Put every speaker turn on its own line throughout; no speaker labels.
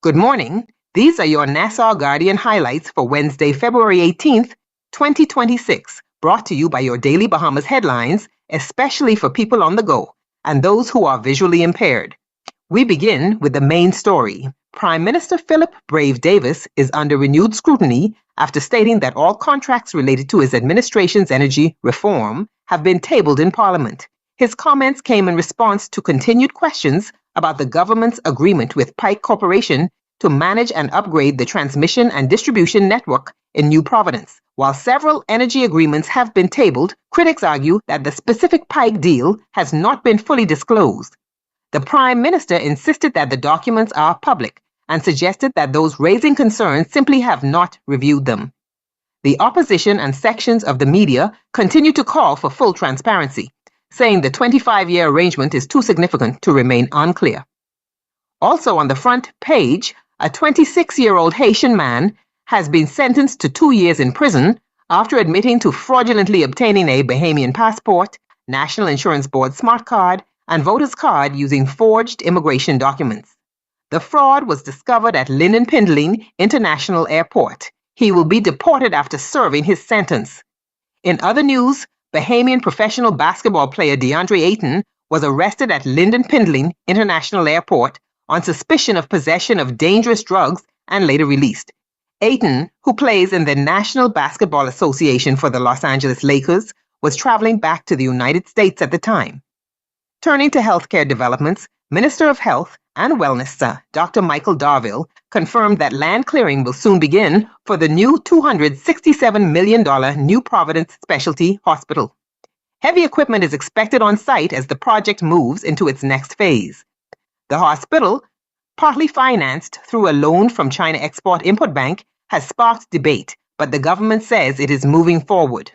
Good morning. These are your Nassau Guardian highlights for Wednesday, February 18th, 2026, brought to you by your Daily Bahamas headlines, especially for people on the go and those who are visually impaired. We begin with the main story. Prime Minister Philip Brave Davis is under renewed scrutiny after stating that all contracts related to his administration's energy reform have been tabled in Parliament. His comments came in response to continued questions about the government's agreement with Pike Corporation to manage and upgrade the transmission and distribution network in New Providence. While several energy agreements have been tabled, critics argue that the specific Pike deal has not been fully disclosed. The Prime Minister insisted that the documents are public and suggested that those raising concerns simply have not reviewed them. The opposition and sections of the media continue to call for full transparency, saying the 25-year arrangement is too significant to remain unclear. Also on the front page, a 26-year-old Haitian man has been sentenced to 2 years in prison after admitting to fraudulently obtaining a Bahamian passport, National Insurance Board smart card, and voter's card using forged immigration documents. The fraud was discovered at Lynden Pindling International Airport. He will be deported after serving his sentence. In other news, Bahamian professional basketball player DeAndre Ayton was arrested at Lynden Pindling International Airport on suspicion of possession of dangerous drugs and later released. Ayton, who plays in the National Basketball Association for the Los Angeles Lakers, was traveling back to the United States at the time. Turning to healthcare developments, Minister of Health and Wellness, Dr. Michael Darville, confirmed that land clearing will soon begin for the new $267 million New Providence Specialty Hospital. Heavy equipment is expected on site as the project moves into its next phase. The hospital, partly financed through a loan from China Export-Import Bank, has sparked debate, but the government says it is moving forward.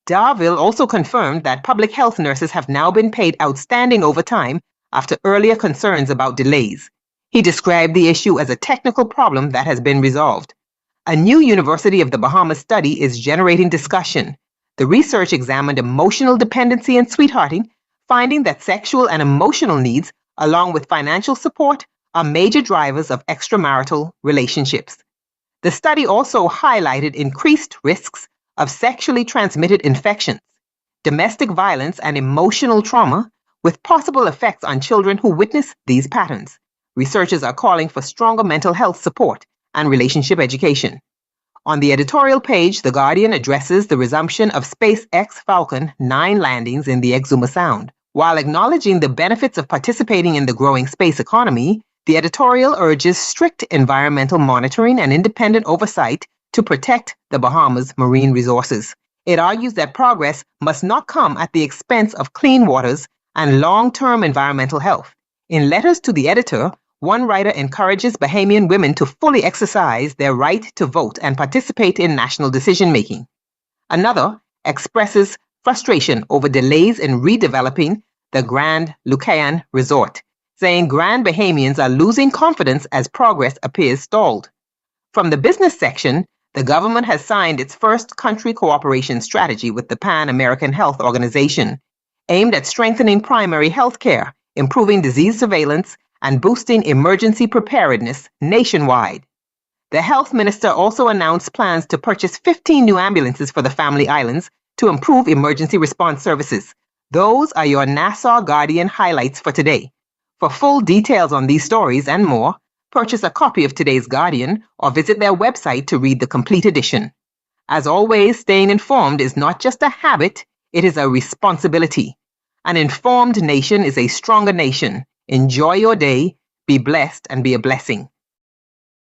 Darville also confirmed that public health nurses have now been paid outstanding overtime after earlier concerns about delays. He described the issue as a technical problem that has been resolved. A new University of the Bahamas study is generating discussion. The research examined emotional dependency and sweethearting, finding that sexual and emotional needs, along with financial support, are major drivers of extramarital relationships. The study also highlighted increased risks of sexually transmitted infections, domestic violence, and emotional trauma, with possible effects on children who witness these patterns. Researchers are calling for stronger mental health support and relationship education. On the editorial page, The Guardian addresses the resumption of SpaceX Falcon 9 landings in the Exuma Sound. While acknowledging the benefits of participating in the growing space economy, the editorial urges strict environmental monitoring and independent oversight to protect the Bahamas' marine resources. It argues that progress must not come at the expense of clean waters and long-term environmental health. In letters to the editor, one writer encourages Bahamian women to fully exercise their right to vote and participate in national decision-making. Another expresses frustration over delays in redeveloping the Grand Lucayan Resort, saying Grand Bahamians are losing confidence as progress appears stalled. From the business section, the government has signed its first country cooperation strategy with the Pan American Health Organization, aimed at strengthening primary health care, improving disease surveillance, and boosting emergency preparedness nationwide. The health minister also announced plans to purchase 15 new ambulances for the Family Islands to improve emergency response services. Those are your Nassau Guardian highlights for today. For full details on these stories and more, purchase a copy of today's Guardian or visit their website to read the complete edition. As always, staying informed is not just a habit, it is a responsibility. An informed nation is a stronger nation. Enjoy your day, be blessed, and be a blessing.